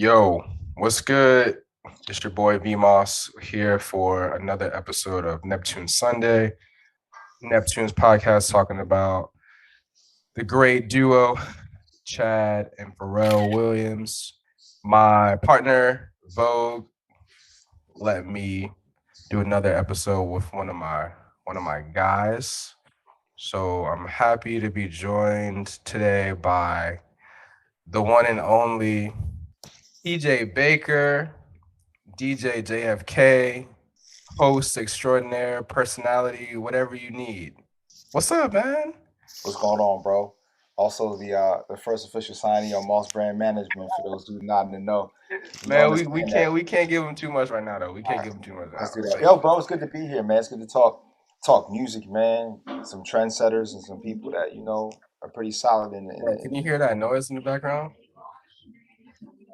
Yo, what's good? It's your boy V Moss here for another episode of Neptunes Sunday. Neptunes podcast talking about the great duo, Chad and Pharrell Williams. My partner, Vogue, let me do another episode with one of my guys. So I'm happy to be joined today by the one and only TJ Baker, DJ JFK, host extraordinaire, personality, whatever you need. What's up, man? What's going on, bro? Also, the first official signing on Moss Brand Management for those who not in the know. You Man, we understand can't that. we can't give him too much right now though. We All can't right, give him too much let's now. do that. But Yo, bro, it's good to be here, man. It's good to talk music, man. Some trendsetters and some people that are pretty solid in the, in yeah, the, can in you the hear that noise in the background?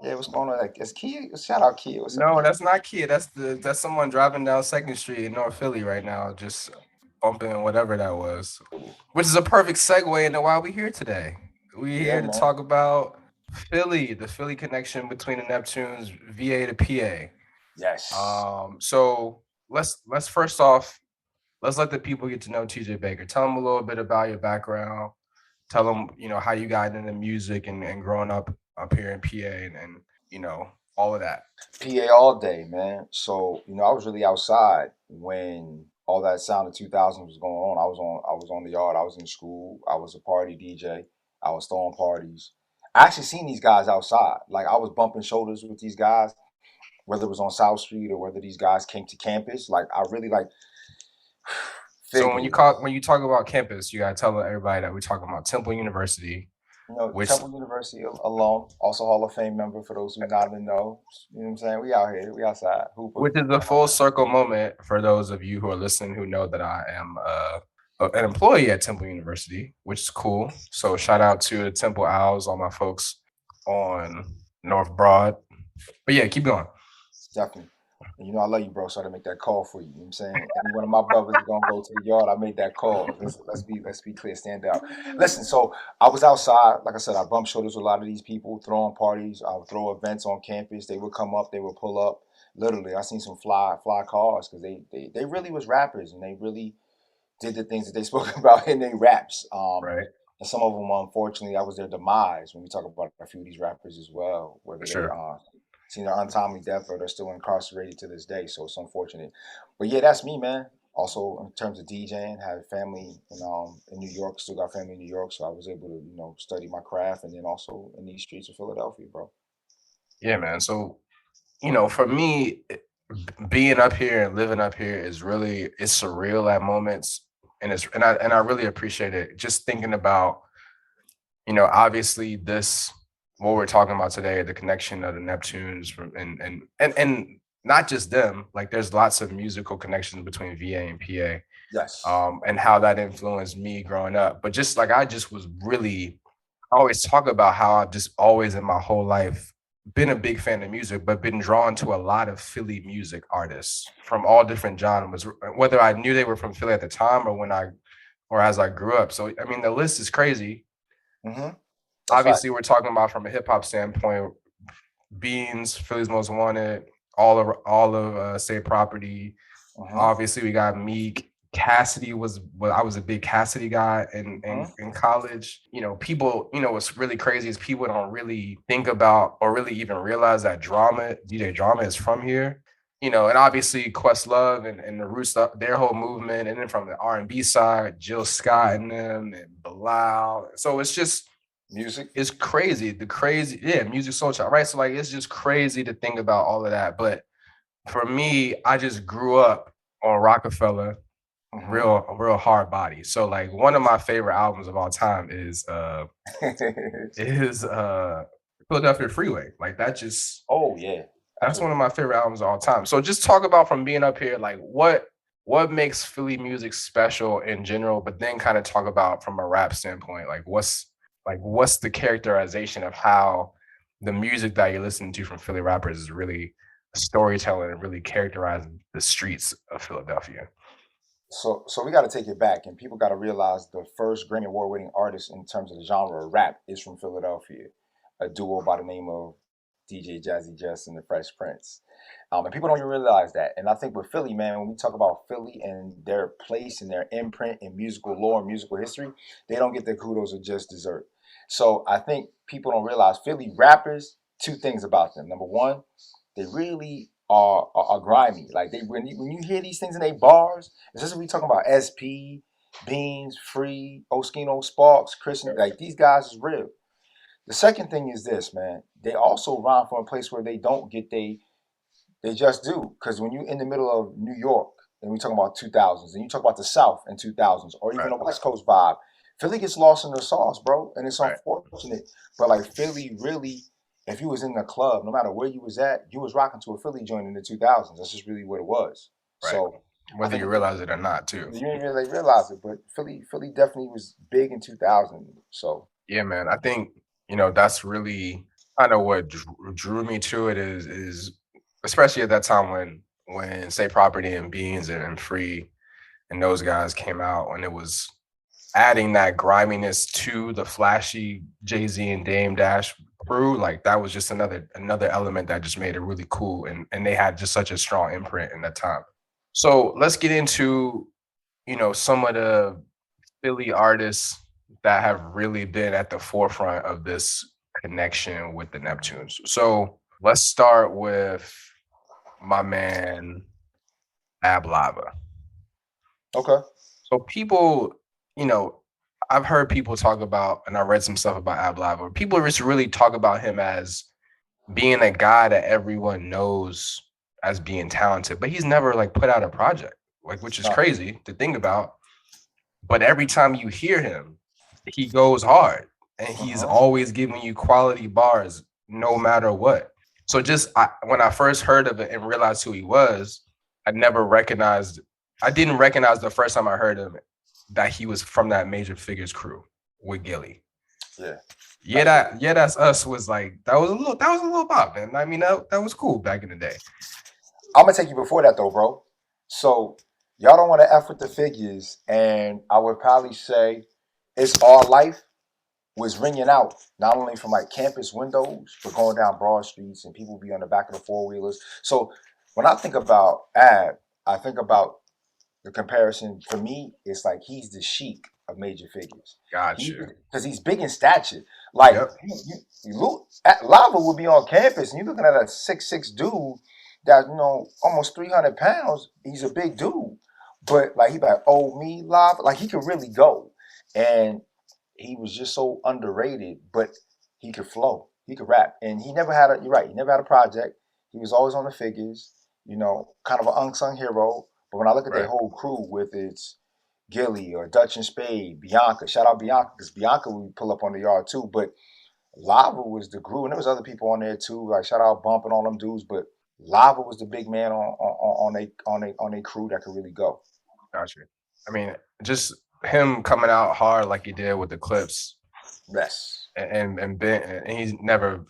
yeah. What's going on? Like, it's Kia. Shout out Kia. What's up, No, Kia? that's not Kia. That's someone driving down Second Street in North Philly right now, just bumping whatever that was. Which is a perfect segue into why we here today. We Yeah, here to man. talk about Philly, the Philly connection between the Neptunes, VA to PA. Yes. So let's first off, let's let the people get to know TJ Baker. Tell them a little bit about your background. Tell them, how you got into music and growing up here in PA and you know, all of that. PA all day, man. So I was really outside when all that sound of 2000 was going on. I was on the yard. I was in school. I was a party DJ. I was throwing parties. I actually seen these guys outside. Like I was bumping shoulders with these guys, whether it was on South Street or whether these guys came to campus. Like I really like So when you Figgy. call when you talk about campus, you gotta tell everybody that we're talking about Temple University, which Temple University alone, also Hall of Fame member for those who not in the know. You know what I'm saying? We out here, we outside, Hooper. which is a full circle moment for those of you who are listening who know that I am an employee at Temple University, which is cool. So shout out to the Temple Owls, all my folks on North Broad. But yeah, keep going. Definitely. And I love you, bro. So I had to make that call for you. You know what I'm saying? Any one of my brothers is gonna go to the yard. I made that call. Let's be clear, stand out. Listen, so I was outside, like I said, I bumped shoulders with a lot of these people, throwing parties. I would throw events on campus. They would come up, they would pull up. Literally, I seen some fly cars because they really was rappers and they really did the things that they spoke about in their raps. Right. And some of them, unfortunately, that was their demise. When we talk about a few of these rappers as well, For whether they sure. seen their untimely death or they're still incarcerated to this day. So it's unfortunate. But yeah, that's me, man. Also, in terms of DJing, have family in New York. Still got family in New York, so I was able to study my craft, and then also in these streets of Philadelphia, bro. Yeah, man. So, for me, being up here and living up here is really it's surreal at moments. And I really appreciate it. Just thinking about, obviously this what we're talking about today, the connection of the Neptunes from and not just them, like there's lots of musical connections between VA and PA. Yes. And how that influenced me growing up. But just like I just was really I always talk about how I've just always in my whole life been a big fan of music, but been drawn to a lot of Philly music artists from all different genres, whether I knew they were from Philly at the time or as I grew up. So I mean, the list is crazy. Mm-hmm. That's right. Obviously, we're talking about from a hip hop standpoint, Beans, Philly's Most Wanted, all of State Property. Mm-hmm. Obviously, we got Meek. Cassidy I was a big Cassidy guy Mm-hmm. in college. People, what's really crazy is people don't really think about or really even realize that DJ Drama is from here. And obviously Questlove and the Roots, their whole movement, and then from the R&B side, Jill Scott and them and Bilal. So Music. it's crazy. Yeah, music soul child, right? So like it's just crazy to think about all of that. But for me, I just grew up on Rockefeller, Mm-hmm. real hard body. So like one of my favorite albums of all time is Philadelphia Freeway. Like Oh yeah, that's one of absolutely. my favorite albums of all time. So just talk about from being up here, like what makes Philly music special in general, but then kind of talk about from a rap standpoint, what's the characterization of how the music that you're listening to from Philly rappers is really storytelling and really characterizing the streets of Philadelphia. So we got to take it back, and people got to realize the first Grammy Award winning artist in terms of the genre of rap is from Philadelphia, a duo by the name of DJ Jazzy Jess and the Fresh Prince. And people don't even realize that. And I think with Philly, man, when we talk about Philly and their place and their imprint in musical lore and musical history, they don't get the kudos of just dessert. So I think people don't realize Philly rappers, two things about them. Number one, they really are grimy. Like when you hear these things in their bars, especially we talking about SP, Beans, Free, Oskino, Sparks, Christian, like these guys is real. The second thing is this, man. They also rhyme from a place where they don't get they just do. Because when you're in the middle of New York and we talk about 2000s and you talk about the South in 2000s or even Right. a West Coast vibe, Philly gets lost in the sauce, bro. And it's Right. unfortunate. But like Philly really, if you was in the club, no matter where you was at, you was rocking to a Philly joint in the 2000s. That's just really what it was. Right. So I Whether think you realize it or not, too. you didn't really realize it, but Philly definitely was big in 2000. So Yeah, man. I think, that's really kind of what drew me to it is especially at that time when Say Property and Beans and Free and those guys came out, and it was adding that griminess to the flashy Jay-Z and Dame Dash crew. Like that was just another element that just made it really cool, and they had just such a strong imprint in that time. So let's get into some of the Philly artists that have really been at the forefront of this connection with the Neptunes. So let's start with my man Ab Lava. okay. So people, you know, I've heard people talk about, and I read some stuff about Ab Lava. People just really talk about him as being a guy that everyone knows as being talented, but he's never like put out a project, like which is No. crazy to think about. But every time you hear him, he goes hard, and he's Uh-huh. always giving you quality bars, no matter what. So when I first heard of it and realized who he was, I never recognized. I didn't recognize the first time I heard him that he was from that Major Figures crew with Gilly. Yeah. That's us was like that was a little pop, man. I mean that was cool back in the day. I'm gonna take you before that though, bro. So y'all don't want to f with the figures, and I would probably say it's All Life was ringing out not only from like campus windows, but going down broad streets and people be on the back of the four wheelers. So when I think about Ab, I think about the comparison for me. It's like he's the Sheik of Major Figures. He Gotcha. because he's big in stature. Like Yep. you look at Lava would be on campus, and you're looking at a 6'6" dude that almost 300 pounds. He's a big dude, but like he like oh me Lava, like he could really go, and he was just so underrated. But he could flow, he could rap, and he never had a. You're right, he never had a project. He was always on the figures, kind of an unsung hero. But when I look at their Right. whole crew with its Gilly or Dutch and Spade, Bianca, shout out Bianca because Bianca would pull up on the yard too. But Lava was the glue, and there was other people on there too, like shout out Bump and all them dudes. But Lava was the big man on a crew that could really go. Gotcha. I mean, just him coming out hard like he did with the Clips, Yes.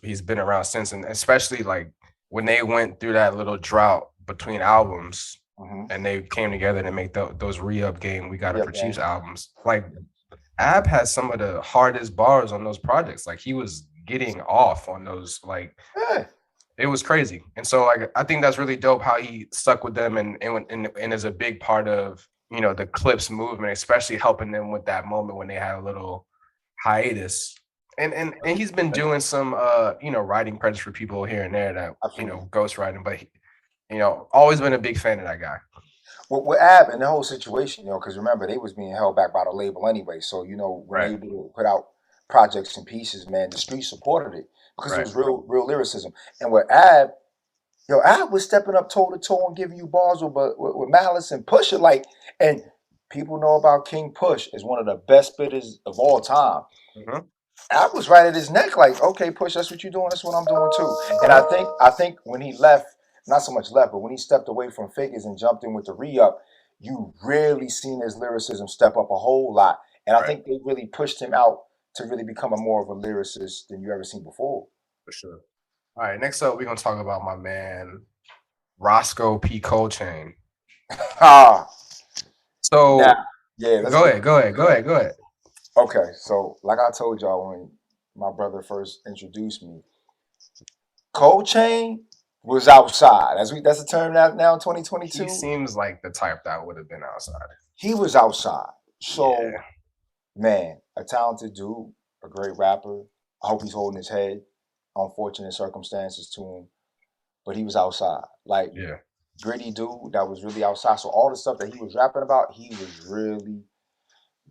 he's been around since, and especially like when they went through that little drought between albums, Mm-hmm. and they came together to make those re-up game We Got It Yep, for man. Chiefs albums. Like Ab has some of the hardest bars on those projects. Like he was getting off on those. Like Yeah. it was crazy. And so like I think that's really dope how he stuck with them and is a big part of the Clips movement, especially helping them with that moment when they had a little hiatus. And he's been doing some writing credits for people here and there that Absolutely. ghost writing, but always been a big fan of that guy. With Ab and the whole situation, because remember they was being held back by the label anyway. So when they Right. able to put out projects and pieces, man, the street supported it because it Right. was real lyricism. And with Ab, Ab was stepping up toe to toe and giving you bars with Malice and Pusha, and people know about King Push as one of the best spitters of all time. Mm-hmm. I was right at his neck, like, okay, Push, that's what you're doing, that's what I'm doing too. And I think when he left, not so much left, but when he stepped away from Figures and jumped in with the re-up, you really seen his lyricism step up a whole lot. And I Right. think they really pushed him out to really become a more of a lyricist than you ever seen before. For sure. All right. Next up, we're gonna talk about my man Roscoe P. Coltrane. Ah, now, So yeah, let's go get ahead. Go ahead. Go ahead. Go ahead. okay. So, like I told y'all when my brother first introduced me, Cold Chain was outside. That's the term now in He 2022. seems like the type that would have been outside. He was outside. So Yeah, man, a talented dude, a great rapper. I hope he's holding his head. Unfortunate circumstances to him, but he was outside. Like yeah, gritty dude that was really outside. So all the stuff that he was rapping about, he was really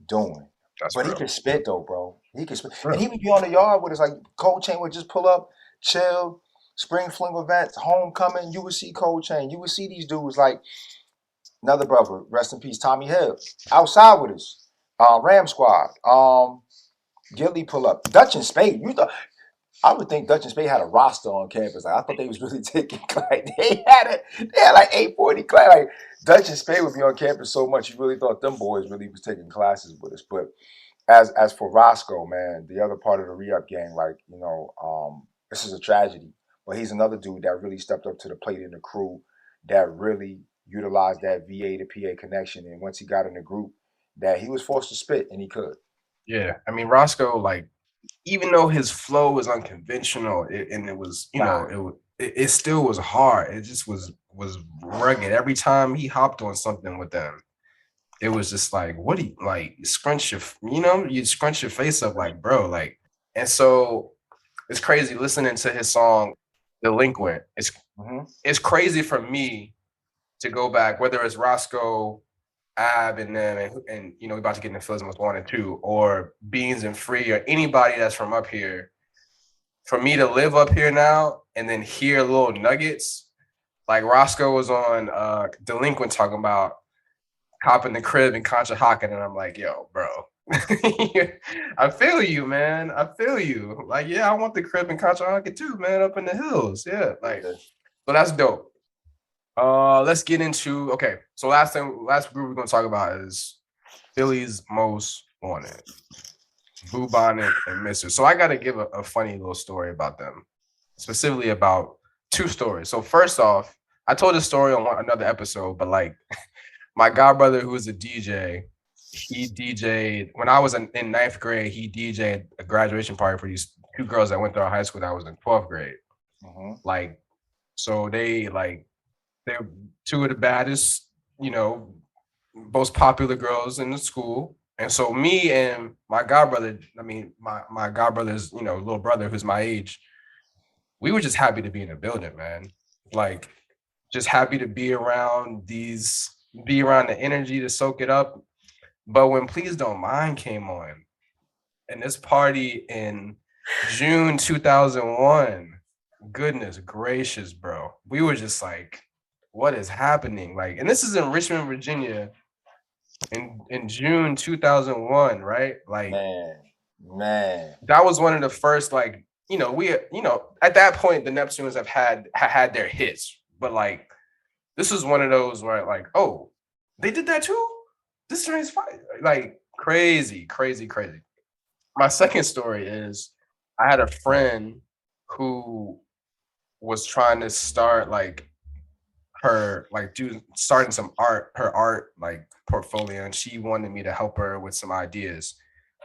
doing. that's But he real. could spit though, bro. He could spit, That's and real. he would be on the yard with us. Like Cold Chain would just pull up, chill, spring fling events, homecoming. You would see Cold Chain. You would see these dudes like another brother, rest in peace, Tommy Hill, outside with us. Ram Squad. Gilly pull up. Dutch and Spade. You thought I would think Dutch and Spade had a roster on campus. Like, I thought they was really taking like they had like 840 class. Like Dutch and Spade would be on campus so much, you really thought them boys really was taking classes with us. But as for Roscoe, man, the other part of the re-up gang, like, this is a tragedy. But he's another dude that really stepped up to the plate in the crew, that really utilized that VA to PA connection. And once he got in the group, that he was forced to spit and he could. Yeah, I mean Roscoe, like even though his flow was unconventional and it was, Nah. it still was hard. It just was rugged. Every time he hopped on something with them, it was just like, what do you like? You scrunch your face up, like, bro, like, and so it's crazy listening to his song "Delinquent." Mm-hmm. It's crazy for me to go back, whether it's Roscoe, Ab, and them, and we're about to get into Philism with 1 and 2, or Beans and Free, or anybody that's from up here. For me to live up here now and then hear little nuggets, like Roscoe was on Delinquent talking about hopping the crib and Contra Hawking, and I'm like, yo, bro. I feel you, man. I feel you. Like, yeah, I want the crib and Contra Hawking too, man, up in the hills. Yeah, like, so that's dope. Let's get into So last group we're gonna talk about is Philly's Most Wanted, Bubonic and Mister. So I gotta give a funny little story about them, specifically about two stories. So first off, I told this story on another episode, but like my godbrother, who was a DJ, he DJ'd when I was in ninth grade. He DJ'd a graduation party for these two girls that went through our high school that was in 12th grade. Mm-hmm. Like, so they're two of the baddest, most popular girls in the school. And so me and my godbrother, my godbrother's, little brother who's my age, we were just happy to be in the building, man. Like, just happy to be around the energy to soak it up. But when Please Don't Mind came on, and this party in June 2001, goodness gracious, bro. We were just like, what is happening? Like, and this is in Richmond, Virginia in June 2001, right? Like, Man. that was one of the first, like, at that point the Neptunes had their hits, but like this was one of those where like, oh, they did that too? This joint is fine. Like crazy, crazy, crazy. My second story is I had a friend who was trying to start like starting her art like portfolio, and she wanted me to help her with some ideas.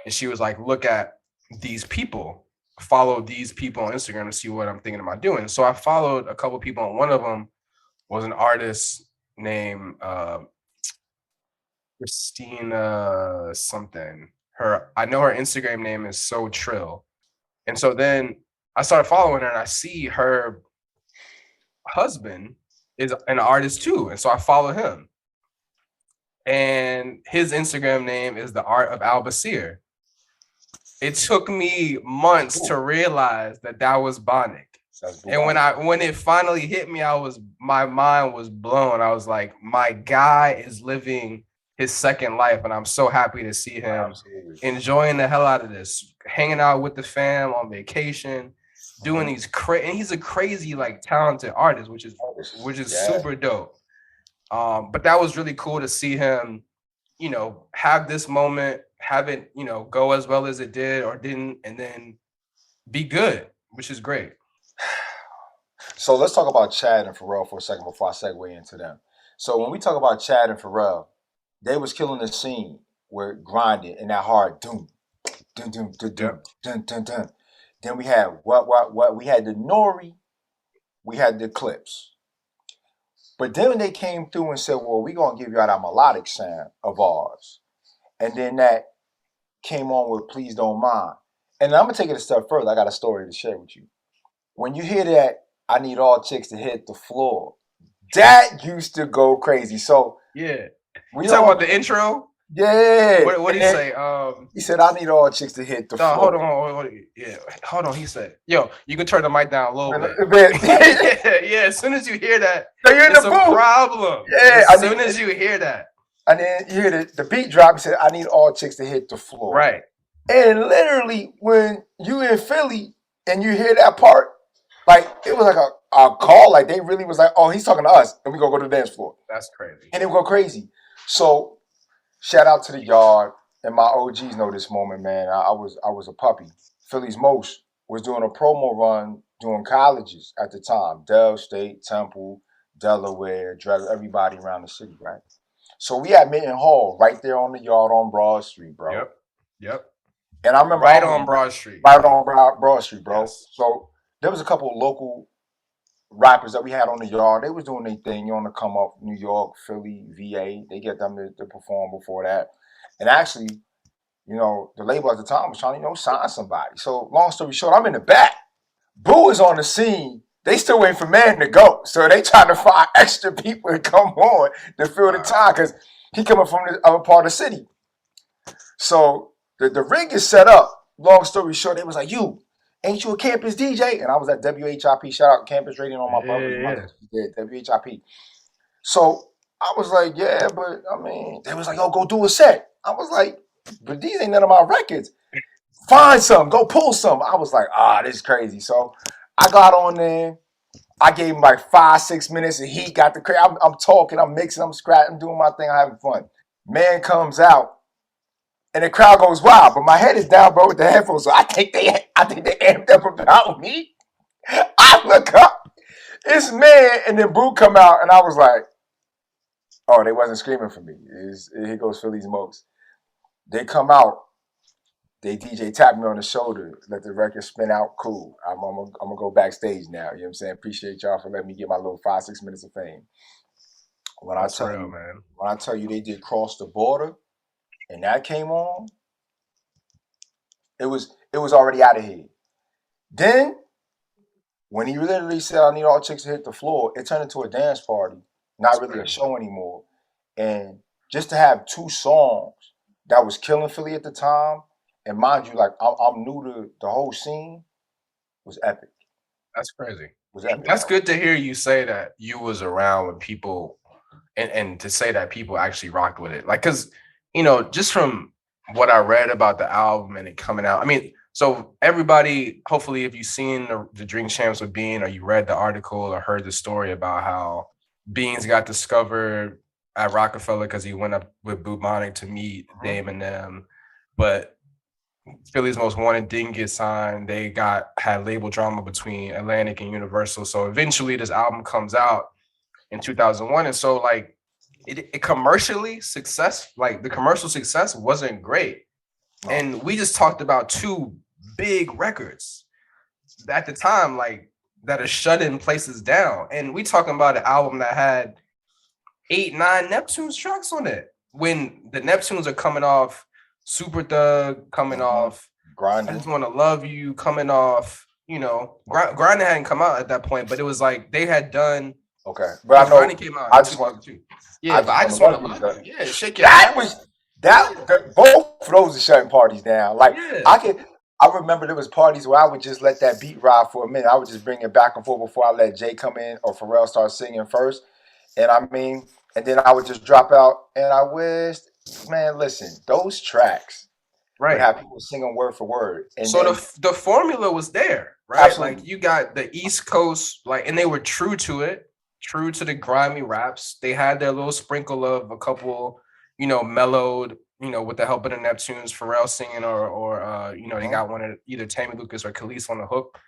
And she was like, look at these people, follow these people on Instagram to see what I'm thinking about doing. So I followed a couple people, and one of them was an artist named Christina something. I know her Instagram name is So Trill. And so then I started following her, and I see her husband is an artist too. And so I follow him. And his Instagram name is The Art of Al Basir. It took me months to realize that was Bonic. And when it finally hit me, my mind was blown. I was like, my guy is living his second life, and I'm so happy to see him enjoying the hell out of this, hanging out with the fam on vacation, doing these and he's a crazy, like, talented artist, which is super dope. But that was really cool to see him, have this moment, have it, go as well as it did or didn't, and then be good, which is great. So let's talk about Chad and Pharrell for a second before I segue into them. So when we talk about Chad and Pharrell, they was killing the scene where grinding and that hard doom, doom, doom, doom, doom, doom, doom, doom. Then we had what? We had the Nori we had the clips. But then when they came through and said, well, we're going to give you out our melodic sound of ours. And then that came on with Please Don't Mind. And I'm going to take it a step further. I got a story to share with you. When you hear that, I need all chicks to hit the floor, that used to go crazy. So yeah, we you talking all, about the intro? yeah. What did he say? He said, I need all chicks to hit the No, floor. hold on. Yeah, hold on. He said, "Yo, you can turn the mic down a little bit." Yeah. As soon as you hear that, So you're in it's the a booth. problem. Yeah, As soon as you hear that, and then you hear the beat drop. He said, I need all chicks to hit the floor. Right. And literally, when you in Philly and you hear that part, like it was like a call. Like they really was like, oh, he's talking to us, and we gonna go to the dance floor. That's crazy. And it would go crazy. So shout out to the yard, and my OGs know this moment, man. I was a puppy. Philly's Most was doing a promo run doing colleges at the time: Dell State, Temple, Delaware, everybody around the city, right? So we had Mitten Hall right there on the yard on Broad Street, bro. Yep. And I remember right on Broad Street. Right on Broad Street, bro. Yes. So there was a couple of local rappers that we had on the yard. They was doing their thing. You want to come up, New York, Philly, VA. They get them to perform before that. And actually, you know, the label at the time was trying to, you know, sign somebody. So long story short, I'm in the back. Boo is on the scene. They still waiting for man to go. So they trying to find extra people to come on to fill the time because he coming from the other part of the city. So the rig is set up. Long story short, they was like, you, ain't you a campus DJ? And I was at WHIP. Shout out Campus Radio on my brother. Yeah, WHIP. So I was like, yeah, but I mean, they was like, oh, go do a set. I was like, but these ain't none of my records. Find some, go pull some. I was like, this is crazy. So I got on there. I gave him like 5-6 minutes, and he got the crazy. I'm talking, I'm mixing, I'm scratching, I'm doing my thing, I'm having fun. Man comes out, and the crowd goes wild. But my head is down, bro, with the headphones. So I think they amped up about me. I look up, it's man, and then Boo come out, and I was like, oh, they wasn't screaming for me. Here goes Philly's Most. They come out. They DJ tapped me on the shoulder, let the record spin out. Cool. I'm gonna go backstage now. You know what I'm saying? Appreciate y'all for letting me get my little 5-6 minutes of fame. When I tell you they did Cross the Border and that came on, it was already out of here. Then when he literally said, I need all chicks to hit the floor, it turned into a dance party, not really a show anymore. And just to have 2 songs that was killing Philly at the time. And mind you, like I'm new to the whole scene, was epic. That's crazy. Was epic. That's good to hear you say that you was around when people, and to say that people actually rocked with it. Like, cause you know, just from what I read about the album and it coming out, I mean, so everybody, hopefully, if you've seen the Drink Champs with Bean, or you read the article or heard the story about how Beans got discovered at Rockefeller because he went up with Bubonic to meet Dame and them, but Philly's Most Wanted didn't get signed. They had label drama between Atlantic and Universal. So eventually this album comes out in 2001. And so like it commercially success, like the commercial success wasn't great. No. And we just talked about 2 big records at the time, like that are shutting places down. And we talking about an album that had 8-9 Neptunes tracks on it. When the Neptunes are coming off Super Thug, coming off Grinding. I Just Want to Love You, coming off, you know, Grinding hadn't come out at that point, but it was like they had done. Okay, but I know Grinding came out. I just want to. Yeah, I just want to love you. Yeah, shake your ass. Both of those are shutting parties down. Like I remember there was parties where I would just let that beat ride for a minute. I would just bring it back and forth before I let Jay come in or Pharrell start singing first. And I mean, and then I would just drop out. And I wished, man, listen, those tracks would have people singing word for word. And so the formula was there, right? Absolutely. Like you got the East Coast, like, and they were true to it, true to the grimy raps. They had their little sprinkle of a couple, you know, mellowed, you know, with the help of the Neptunes, Pharrell singing, or you know, they got one of either Tammy Lucas or Khalees on the hook.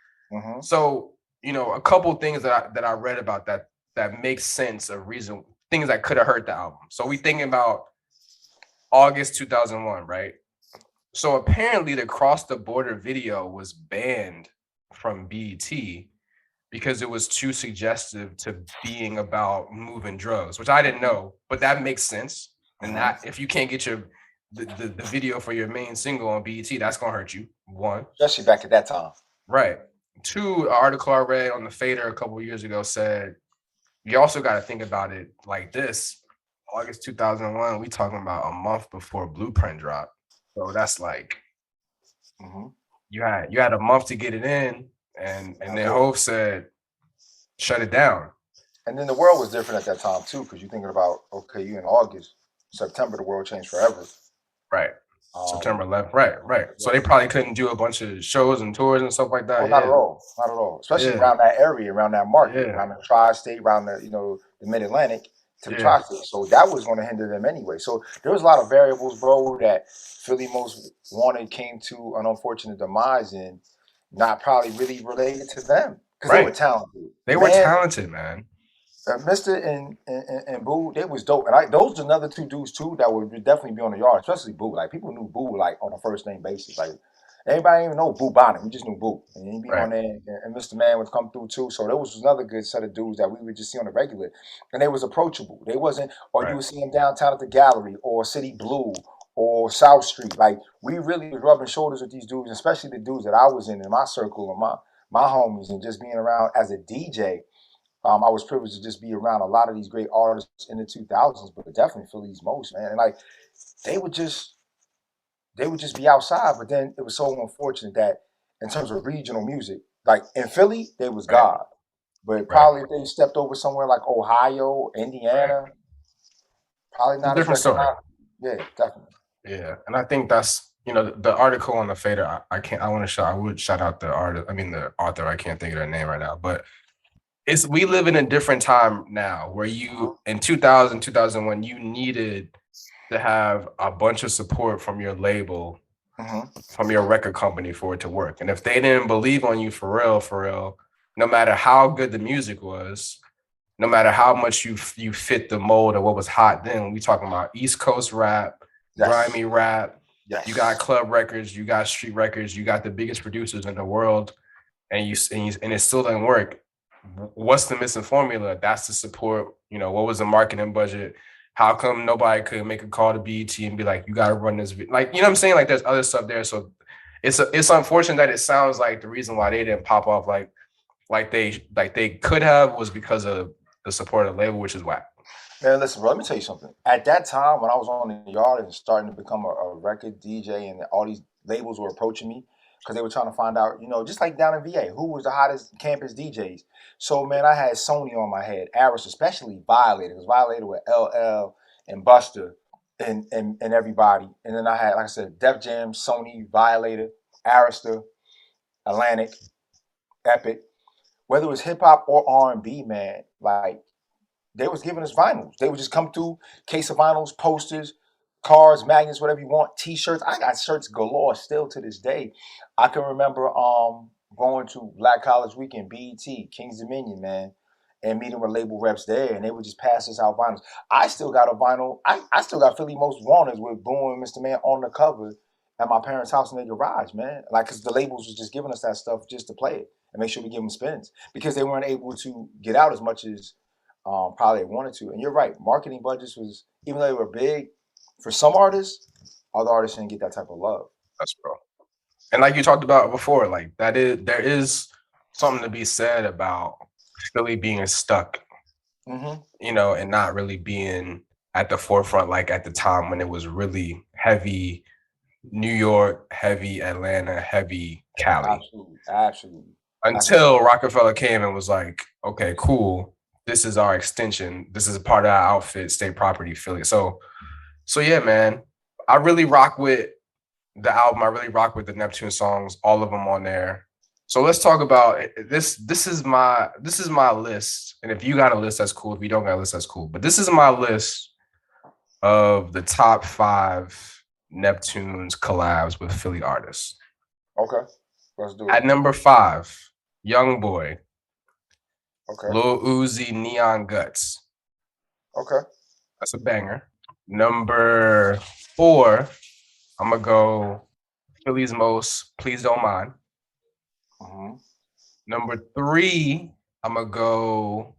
So, you know, a couple things that I read about that makes sense of reason, things that could have hurt the album. So we thinking about August 2001, right? So apparently the Cross the Border video was banned from BET because it was too suggestive to being about moving drugs, which I didn't know, but that makes sense. And that if you can't get the video for your main single on BET, that's gonna hurt you. One, especially back at that time. right. Two, an article I read on the Fader a couple of years ago said you also got to think about it like this. August 2001, we talking about a month before Blueprint dropped. So that's like you had a month to get it in, and then Hov said, shut it down. And then the world was different at that time too, because you're thinking about, okay, you in August, September, the world changed forever. Right. September 11th. Right. So they probably couldn't do a bunch of shows and tours and stuff like that. Well, not at all. Especially around that area, around that market, around the tri-state, around the the Mid-Atlantic to the tri-state. So that was going to hinder them anyway. So there was a lot of variables, bro, that Philly Most Wanted came to an unfortunate demise in, not probably really related to them because they were talented. They were talented, man. Mr. and Boo, they was dope, and those are another two dudes too that would definitely be on the yard, especially Boo. Like people knew Boo like on a first name basis. Like everybody didn't even know Boo Bonnet. We just knew Boo, and he'd be on there. And Mr. Man would come through too. So there was another good set of dudes that we would just see on the regular, and they was approachable. They wasn't, or you would see them downtown at the Gallery or City Blue or South Street. Like we really was rubbing shoulders with these dudes, especially the dudes that I was in my circle and my homies, and just being around as a DJ. I was privileged to just be around a lot of these great artists in the 2000s, but definitely Philly's most, man. And like they would just be outside, but then it was so unfortunate that in terms of regional music, like in Philly, they was God. But probably if they stepped over somewhere like Ohio, Indiana, probably not a different story. Yeah, definitely. Yeah, and I think that's the article on the Fader. I would shout out the artist. I mean the author. I can't think of their name right now, but we live in a different time now where you in 2000, 2001, you needed to have a bunch of support from your label, from your record company for it to work. And if they didn't believe on you for real, no matter how good the music was, no matter how much you fit the mold of what was hot then, we talking about East Coast rap, grimy rap, you got club records, you got street records, you got the biggest producers in the world, and it still doesn't work. What's the missing formula? That's the support. What was the marketing budget? How come nobody could make a call to BET and be like, you got to run this? Like, you know what I'm saying? Like, there's other stuff there. So it's unfortunate that it sounds like the reason why they didn't pop off like they could have was because of the support of the label, which is whack. Man, listen, bro, let me tell you something. At that time, when I was on the yard and starting to become a record DJ, and all these labels were approaching me, because they were trying to find out, just like down in VA, who was the hottest campus DJs. So, man, I had Sony on my head, Aris, especially Violator. It was Violator with LL and Buster and everybody. And then I had, like I said, Def Jam, Sony, Violator, Arista, Atlantic, Epic. Whether it was hip-hop or R&B, man, like, they was giving us vinyls. They would just come through, case of vinyls, posters, cards, magnets, whatever you want, T-shirts. I got shirts galore still to this day. I can remember going to Black College Weekend, BET, King's Dominion, man, and meeting with label reps there, and they would just pass us out vinyls. I still got a vinyl. I still got Philly Most Wanted with Boom and Mr. Man on the cover at my parents' house in their garage, man. Like, because the labels was just giving us that stuff just to play it and make sure we give them spins because they weren't able to get out as much as probably wanted to. And you're right, marketing budgets was, even though they were big, for some artists, other artists didn't get that type of love. That's real. And like you talked about before, like there is something to be said about Philly being stuck, and not really being at the forefront like at the time when it was really heavy New York, heavy Atlanta, heavy Cali. Absolutely. Until Rockefeller came and was like, okay, cool. This is our extension. This is part of our outfit, state property, Philly. So yeah, man, I really rock with the album. I really rock with the Neptune songs, all of them on there. So let's talk about this. This is my list. And if you got a list, that's cool. If you don't got a list, that's cool. But this is my list of the top 5 Neptunes collabs with Philly artists. Okay, let's do it. At number 5, Young Boy. Okay. Lil Uzi, Neon Guts. Okay. That's a banger. Number 4, I'm going to go Philly's Most, Please Don't Mind. Number 3, I'm gonna go.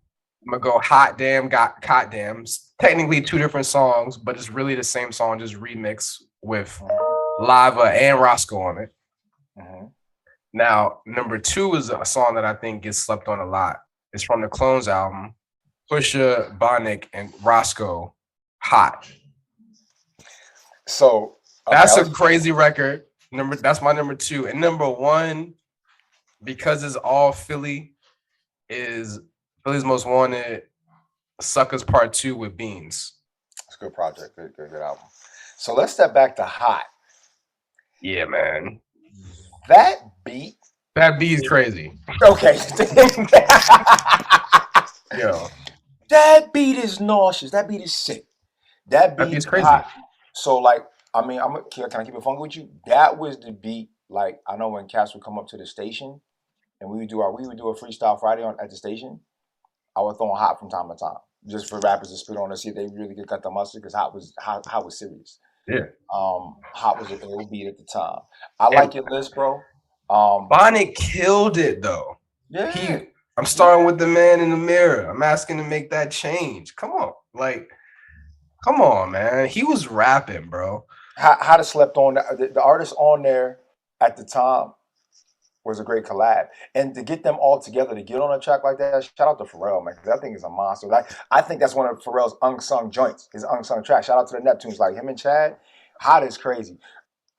Hot damn, got hot damn. It's technically two different songs, but it's really the same song, just remixed with Lava and Roscoe on it. Mm-hmm. Now, number two is a song that I think gets slept on a lot. It's from the Clones album. Pusha, Bonic, and Roscoe, Hot. So That's a crazy record. That's my number two. And number one, because it's all Philly, is Philly's Most Wanted, Suckers Part 2 with Beans. It's a good project. Good album. So let's step back to Hot. Yeah, man. That beat. That beat is crazy. Okay. Yo. That beat is nauseous. That beat is sick. That beat is crazy. Hot. So like, I mean, can I keep it funky with you? That was the beat. Like, I know when cats would come up to the station, and we would do a freestyle Friday at the station. I would throw on Hot from time to time, just for rappers to spit on to see if they really could cut the mustard, because Hot was serious. Yeah. Hot was a ill beat at the time. I like your list, bro. Bonic killed it though. Yeah. I'm starting with the man in the mirror. I'm asking to make that change. Come on, come on, man. He was rapping, bro. How to slept on the artist on there at the time was a great collab, and to get them all together to get on a track like that, shout out to Pharrell, man, because that thing is a monster. Like, I think that's one of Pharrell's unsung joints, his unsung track. Shout out to the Neptunes, like him and Chad. Hot is crazy.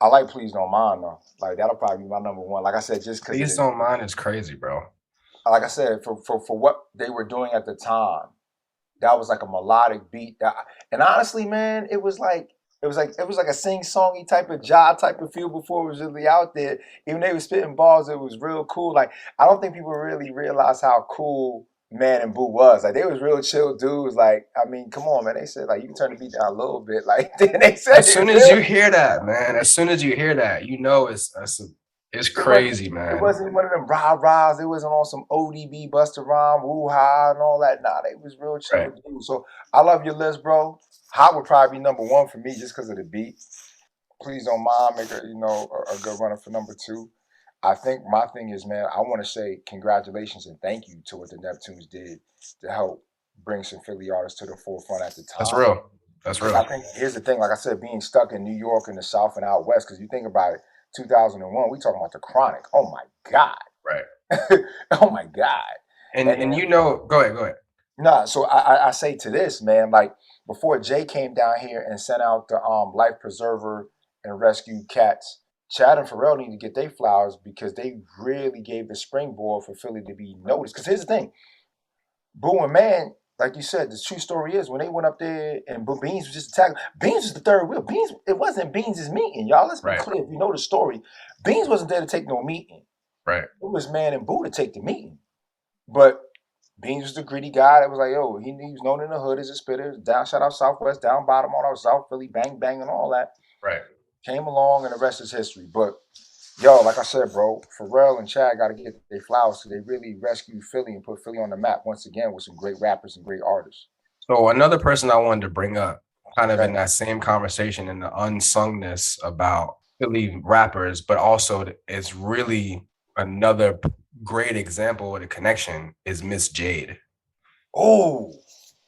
I like Please Don't Mind though. Like, that'll probably be my number one. Like I said, just because Please Don't Mind is crazy, bro. Like I said, for what they were doing at the time, that was like a melodic beat. And honestly, man, it was like a sing-songy type of job type of feel before it was really out there. Even they were spitting balls, it was real cool. Like, I don't think people really realize how cool Man and Boo was. Like, they was real chill dudes. Like, I mean, come on, man. They said, like, you can turn the beat down a little bit. Like, they said, as soon as you hear that, man, as soon as you hear that, you know it's crazy, man. It wasn't one of them rah-rahs. It wasn't on some ODB, Busta Rhyme, woo-ha, and all that. Nah, they was real chill dudes. So I love your list, bro. Hot would probably be number one for me just because of the beat. Please Don't Mind make a good runner for number two. I think my thing is, man, I want to say congratulations and thank you to what the Neptunes did to help bring some Philly artists to the forefront at the time. That's real. That's real. I think here's the thing, like I said, being stuck in New York and the South and out West, because you think about it, 2001, we talking about the Chronic. Oh my God. Right. Oh my God. And you know, go ahead. Nah, so I say to this, man, like before Jay came down here and sent out the Life Preserver and rescued cats, Chad and Pharrell need to get their flowers because they really gave the springboard for Philly to be noticed. Because here's the thing, Boo and Man, like you said, the true story is when they went up there and Beans was just attacking. Beans was the third wheel. Beans, it wasn't Beans' meeting, y'all. Let's be clear. If you know the story, Beans wasn't there to take no meeting. Right. It was Man and Boo to take the meeting. But Beans was the gritty guy that was like, yo, he was known in the hood as a spitter. Down, shout out Southwest, down bottom, all out South Philly, bang, bang, and all that. Right. Came along, and the rest is history. But yo, like I said, bro, Pharrell and Chad got to get their flowers so they really rescued Philly and put Philly on the map once again with some great rappers and great artists. So another person I wanted to bring up, kind of in that same conversation, in the unsungness about Philly rappers, but also it's really another great example of the connection is Miss Jade. Oh.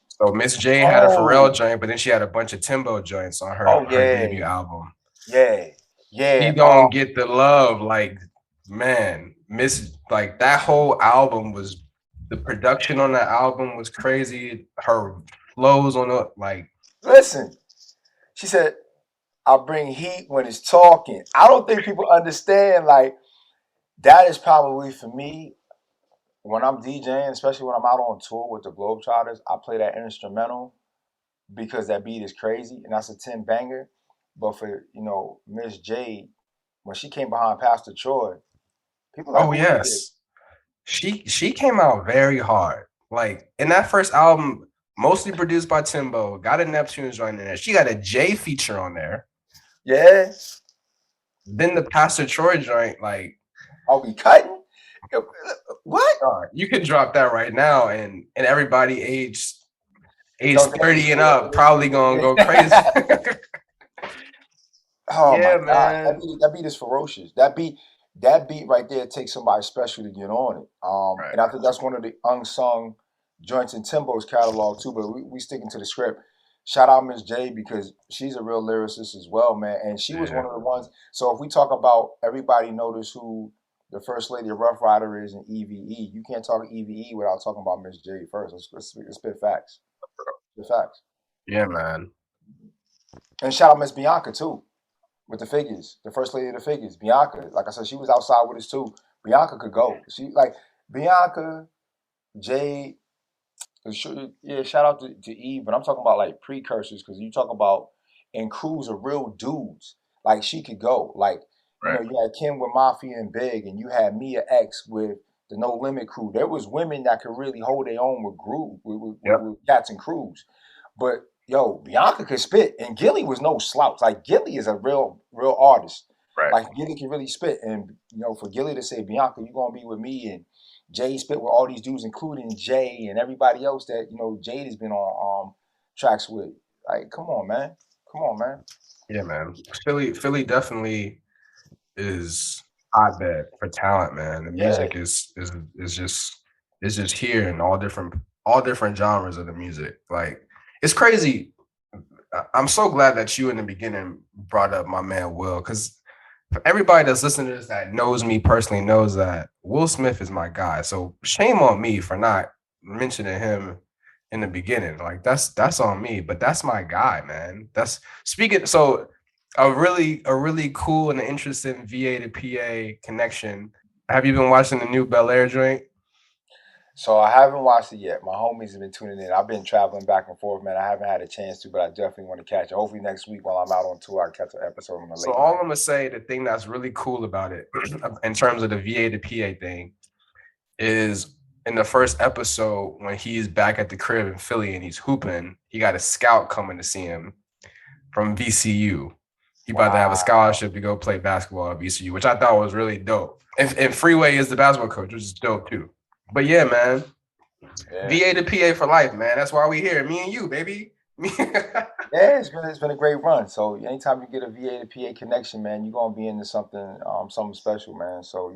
So Miss Jade had a Pharrell joint, but then she had a bunch of Timbo joints on her debut album. Yeah. He don't get the love. Like, man, like that whole album was, the production on that album was crazy. Her flows on it, like, listen, she said, I bring heat when it's talking. I don't think people understand, like, that is probably for me, when I'm DJing, especially when I'm out on tour with the Globetrotters, I play that instrumental because that beat is crazy and that's a 10 banger. But for, Miss Jade, when she came behind Pastor Troy, people like, oh yes, she came out very hard. Like in that first album, mostly produced by Timbo, got a Neptunes joint in there. She got a Jay feature on there. Yeah. Then the Pastor Troy joint, like, are we cutting? What? You can drop that right now, and everybody age 30 and up probably gonna go crazy. Oh yeah, my God. That beat is ferocious. That beat that beat right there takes somebody special to get on it. Right. And I think that's one of the unsung joints in Timbo's catalog too. But we sticking to the script. Shout out Miss J because she's a real lyricist as well, man. And she was Yeah. one of the ones. So if we talk about everybody notice who the first lady of Rough Rider is in EVE, you can't talk EVE without talking about Miss J first. Let's spit facts. Spit facts. Yeah, man. And shout out Miss Bianca too with the figures, the first lady of the figures, Bianca. Like I said, she was outside with us too. Bianca could go. She like Bianca, Jade. Yeah, shout out to Eve, but I'm talking about like precursors because you talk about and crews of real dudes. Like she could go. Like Right. you had Kim with Mafia and Big, and you had Mia X with the No Limit crew. There was women that could really hold their own with groove Yep. with cats and crews. But yo, Bianca could spit, and Gilly was no slouch. Like Gilly is a real artist. Right. Like Gilly can really spit, and for Gilly to say, Bianca, you gonna be with me, and Jay spit with all these dudes, including Jay and everybody else that Jade has been on tracks with. Like, come on, man, come on, man. Yeah, man. Philly definitely is hotbed for talent, man. The Yeah, music is just here in all different genres of the music. Like it's crazy. I'm so glad that you in the beginning brought up my man Will, because everybody that's listening to this that knows me personally knows that Will Smith is my guy. So shame on me for not mentioning him in the beginning. Like that's on me, but that's my guy, man. That's speaking. So a really cool and interesting VA to PA connection. Have you been watching the new Bel Air joint? so I haven't watched it yet. My homies have been tuning in. I've been traveling back and forth, man. I haven't had a chance to, but I definitely want to catch it. Hopefully next week while I'm out on tour, I catch an episode on the So late all night. I'm gonna say, the thing that's really cool about it, in terms of the VA to PA thing, is in the first episode when he's back at the crib in Philly and he's hooping, he got a scout coming to see him from VCU. He about to have a Wow. scholarship to go play basketball at VCU, which I thought was really dope. And Freeway is the basketball coach, which is dope too. But yeah, man, Yeah. VA to PA for life, man. That's why we here. Me and you, baby. Yeah, it's been a great run. So anytime you get a VA to PA connection, man, you're gonna be into something special, man. So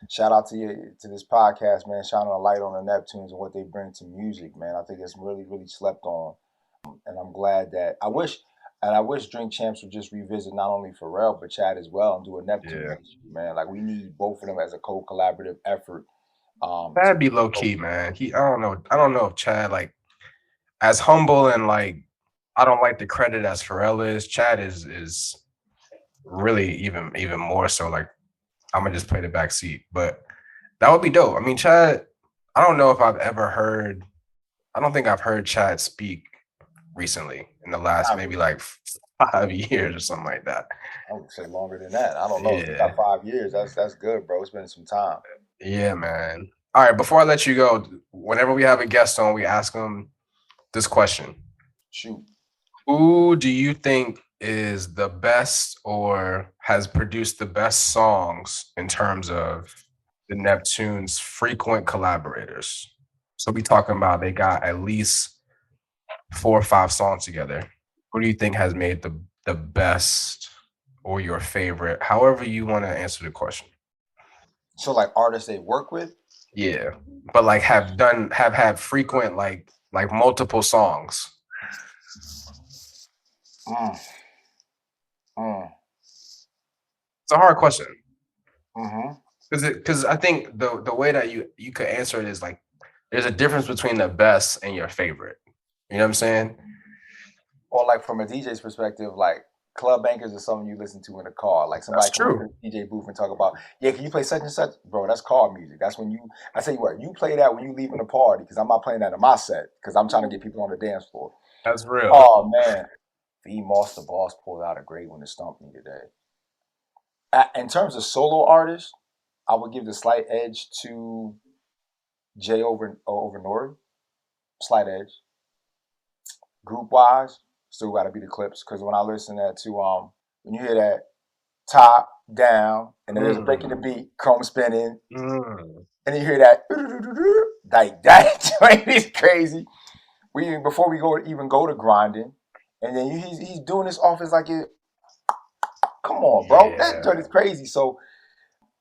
shout out to you to this podcast, man. Shining a light on the Neptunes and what they bring to music, man. I think it's really slept on, and I'm glad that I wish Drink Champs would just revisit not only Pharrell but Chad as well and do a Neptune Yeah. issue, man. Like we need both of them as a co-collaborative effort. To That'd be low key, man. I don't know if Chad, like, as humble and like, I don't like the credit as Pharrell is. Chad is really even more so. Like, I'm gonna just play the back seat, but that would be dope. I mean, Chad. I don't know if I've ever heard. I don't think I've heard Chad speak recently in the last not maybe really. like 5 years or something like that. I would say longer than that. I don't know. If you Yeah, got 5 years, that's good, bro. It's been some time. yeah, man. All right, before I let you go, whenever we have a guest on, we ask them this question: Shoot. who do you think is the best or has produced the best songs in terms of the Neptunes' frequent collaborators? So we talking about they got at least 4 or 5 songs together. Who do you think has made the best or your favorite? However you want to answer the question. So like artists they work with. Yeah, but like have had frequent like multiple songs. Mm, mm, It's a hard question mm-hmm. because I think the way that you could answer it is like there's a difference between the best and your favorite. You know what I'm saying? Or like from a DJ's perspective, like club bankers is something you listen to in a car. Like That's somebody come up to true. the DJ booth and talk about, yeah, can you play such and such, bro? That's car music. That's when I tell you what, you play that when you leaving the party because I'm not playing that in my set because I'm trying to get people on the dance floor. That's real. Oh man, V Moss the Boss pulled out a great one to stump me today. In terms of solo artists, I would give the slight edge to Jay over Nori. Slight edge. Group wise, still got to be the Clips because when I listen to when you hear that top down and then there's a break in the Mm, beat, chrome spinning, mm, and you hear that like that joint is crazy. We before we even go to grinding, and then he's doing this off as like it. Come on, bro, that yeah. joint is crazy. So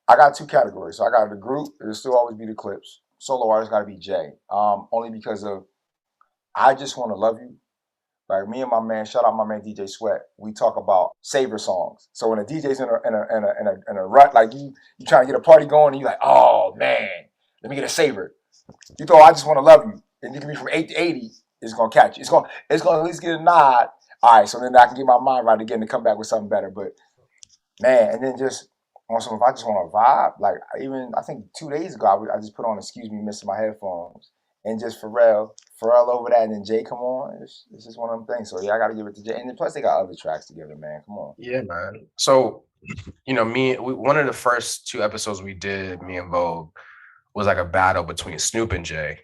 I got two categories. So I got the group. It'll still always be the Clips. Solo artist got to be Jay. Only because of I Just Want to Love You. Like me and my man, shout out my man DJ Sweat. We talk about savor songs. So when a DJ's in a rut, like you trying to get a party going, and you like, oh man, let me get a savor. You throw I Just Want to Love You, and you can be from 8 to 80. It's gonna catch you. It's gonna at least get a nod. All right, so then I can get my mind right again to come back with something better. But man, and then just on some, if I just want to vibe, like I think 2 days ago, I just put on "Excuse Me, Missing My Headphones," and just Pharrell over that, and then Jay come on. It's just one of them things. So yeah, I got to give it to Jay, and then plus they got other tracks together, man. Come on. Yeah, man. So, one of the first 2 episodes we did, me and Vogue, was like a battle between Snoop and Jay.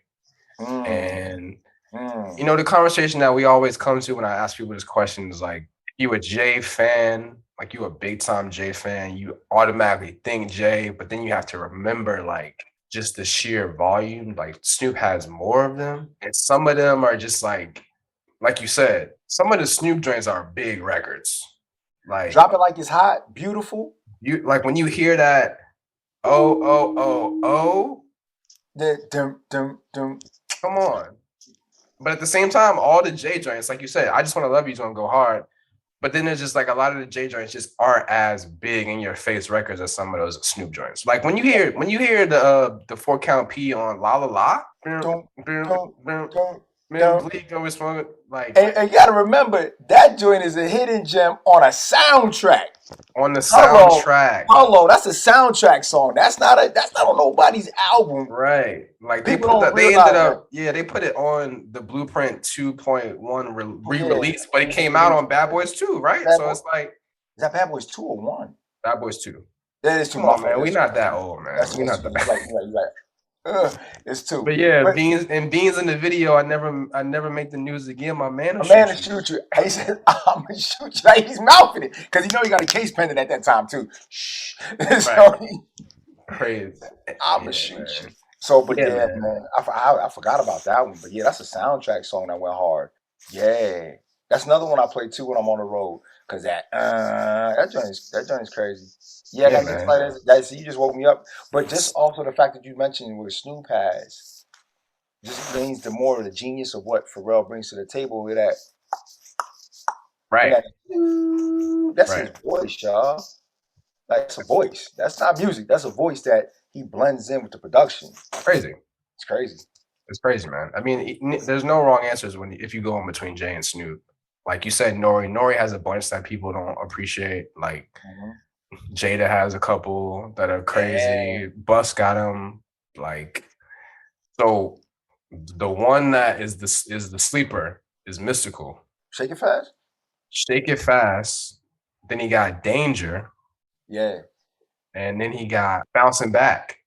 And the conversation that we always come to when I ask people this question is like, you a Jay fan, like you a big time Jay fan, you automatically think Jay, but then you have to remember like just the sheer volume. Like Snoop has more of them, and some of them are just like you said, some of the Snoop joints are big records. Like Drop It Like It's Hot, beautiful. You like when you hear that, oh, come on. But at the same time, all the J joints, like you said, I Just Want to Love You's gonna go hard. But then there's just like a lot of the J joints just aren't as big in your face records as some of those Snoop joints. Like when you hear the 4 count P on La La La, like, and you gotta remember that joint is a hidden gem on a soundtrack. On the soundtrack. Hello, that's a soundtrack song. That's not on nobody's album. Right. Like they put it on the Blueprint 2.1 re-release, but it came out on Bad Boys 2, right? So it's like, is that Bad Boys 2 or 1? Bad Boys 2. That is 2. Come on, man. We're not that old, man. We're not that right. It's 2. But yeah, Beans in the video, I never make the news again. My man will shoot you. He said, I'm gonna shoot you. Like he's mouthing it. Because he got a case pending at that time too. Shh. So crazy. I'm gonna shoot you. So, but man, I forgot about that one. But yeah, that's a soundtrack song that went hard. Yeah. That's another one I play too when I'm on the road. Cause that joint is crazy. Yeah, that you just woke me up. But just also the fact that you mentioned where Snoop has just brings the more of the genius of what Pharrell brings to the table with that. Right. That's his voice, y'all. Like, it's a voice. That's not music. That's a voice that he blends in with the production. Crazy. It's crazy. It's crazy, man. I mean, there's no wrong answers if you go in between Jay and Snoop. Like you said, Nori has a bunch that people don't appreciate. Like Jada has a couple that are crazy. Bus got them. Like, so the one that is the sleeper is Mystical. Shake It Fast. Shake It Fast. Then he got Danger. Yeah. And then he got Bouncing Back.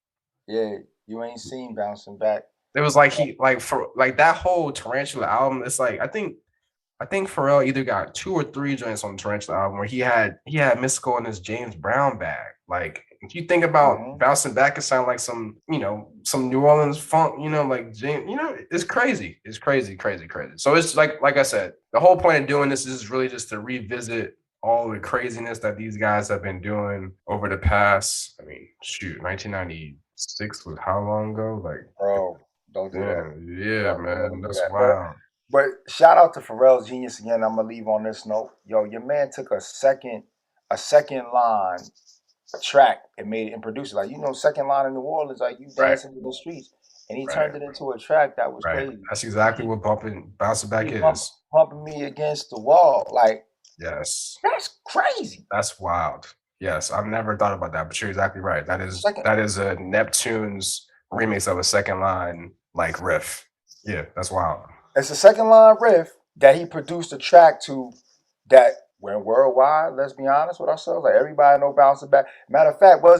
Yeah, you ain't seen Bouncing Back. It was like for that whole Tarantula album. It's like I think Pharrell either got 2 or 3 joints on the Tarantula album where he had Mystical in his James Brown bag. Like if you think about Bouncing Back, it sounds like some New Orleans funk, like James, it's crazy. It's crazy. So it's like I said, the whole point of doing this is really just to revisit all the craziness that these guys have been doing over the past, 1996 was how long ago? Like, bro, don't do that. Yeah, man, that's wild. But shout out to Pharrell's genius again. I'm gonna leave on this note. Yo, your man took a second line track and made it and produced it. Like, second line in New Orleans, like you dancing in the streets. And he turned it into a track that was crazy. That's exactly what Bouncing Back is. Pumping me against the wall. Like, yes. That's crazy. That's wild. Yes, I've never thought about that, but you're exactly right. That is a Neptunes remix of a second line like riff. Yeah, that's wild. It's a second line riff that he produced a track to that went worldwide. Let's be honest with ourselves. Like everybody know Bouncing Back. Matter of fact, I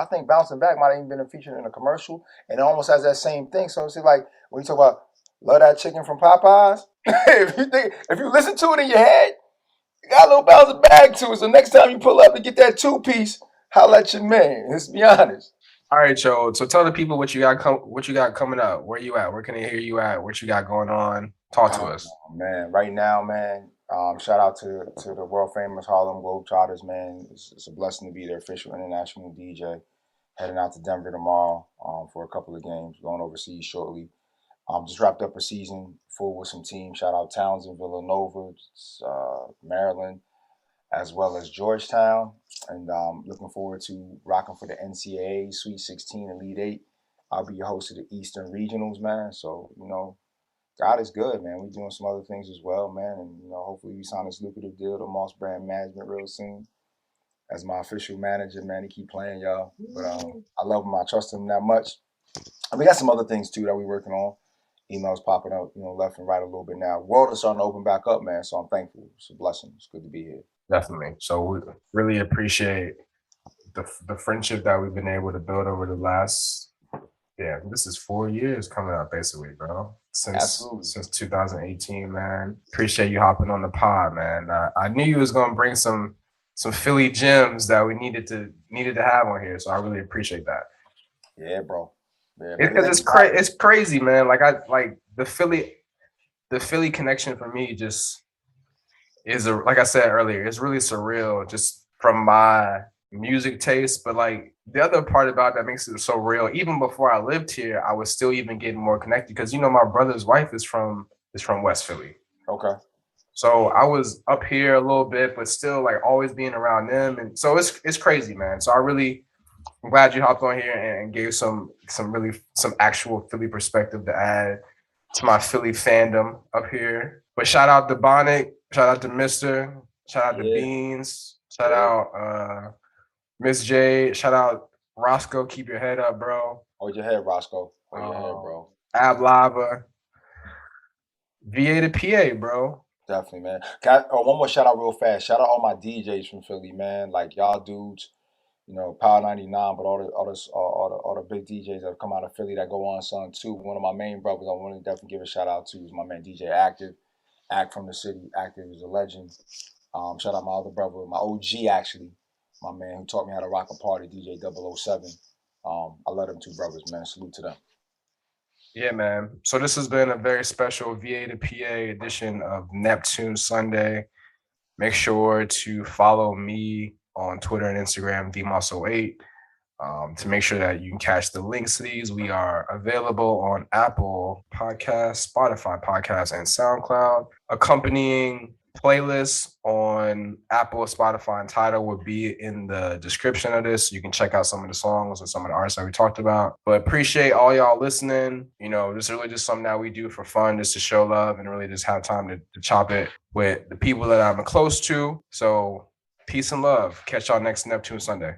think Bouncing Back might have even been featured in a commercial, and it almost has that same thing. So it's like when you talk about love that chicken from Popeyes. if you listen to it in your head, you got a little Bouncing Back to it. So next time you pull up to get that 2-piece, holla at your man. Let's be honest. All right, Joe. So tell the people what you got coming up. Where you at? Where can they hear you at? What you got going on? Talk to us. Man, right now, man, shout out to the world famous Harlem Globetrotters, man. It's a blessing to be their official international DJ. Heading out to Denver tomorrow for a couple of games. Going overseas shortly. Just wrapped up a season full with some teams. Shout out Townsend, Villanova, Maryland, as well as Georgetown. And looking forward to rocking for the NCAA Sweet 16 Elite 8. I'll be your host of the Eastern Regionals, man. So, God is good, man. We're doing some other things as well, man. And, hopefully we sign this lucrative deal to Moss Brand Management real soon as my official manager, man. He keep playing, y'all. But I love him. I trust him that much. And we got some other things, too, that we're working on. Emails popping up, left and right a little bit now. World is starting to open back up, man. So I'm thankful. It's a blessing. It's good to be here. Definitely. So we really appreciate the friendship that we've been able to build over the last, this is 4 years coming up basically, bro. Since 2018, man. Appreciate you hopping on the pod, man. I knew you was gonna bring some Philly gems that we needed to have on here, so I really appreciate that. Yeah, bro. Yeah, because it's crazy, man. Like the Philly connection for me just is like I said earlier, it's really surreal just from my music taste. But like the other part about that makes it so real, even before I lived here, I was still even getting more connected because my brother's wife is from West Philly. Okay. So I was up here a little bit, but still like always being around them. And so it's crazy, man. So I'm glad you hopped on here and gave some actual Philly perspective to add to my Philly fandom up here. But shout out to Bonnet, shout out to Mister, shout out to Beans, shout out Miss J, shout out Roscoe. Keep your head up, bro. Hold your head, Roscoe. Hold your head, bro. Ab Lava, VA to PA, bro. Definitely, man. One more shout out real fast. Shout out all my DJs from Philly, man. Like y'all dudes. Power 99, but all the big DJs that have come out of Philly that go on Sun too. One of my main brothers I want to definitely give a shout out to is my man DJ Active. Act from the city. Active is a legend. Shout out my other brother, my OG actually, my man who taught me how to rock a party, DJ 007. I love them two brothers, man. Salute to them. Yeah, man. So this has been a very special VA to PA edition of Neptune Sunday. Make sure to follow me on Twitter and Instagram, VMoss08, to make sure that you can catch the links to these. We are available on Apple Podcasts, Spotify Podcasts, and SoundCloud. Accompanying playlists on Apple, Spotify, and Tidal would be in the description of this. You can check out some of the songs and some of the artists that we talked about. But appreciate all y'all listening. This is really just something that we do for fun, just to show love and really just have time to chop it with the people that I'm close to. So peace and love. Catch y'all next Neptune Sunday.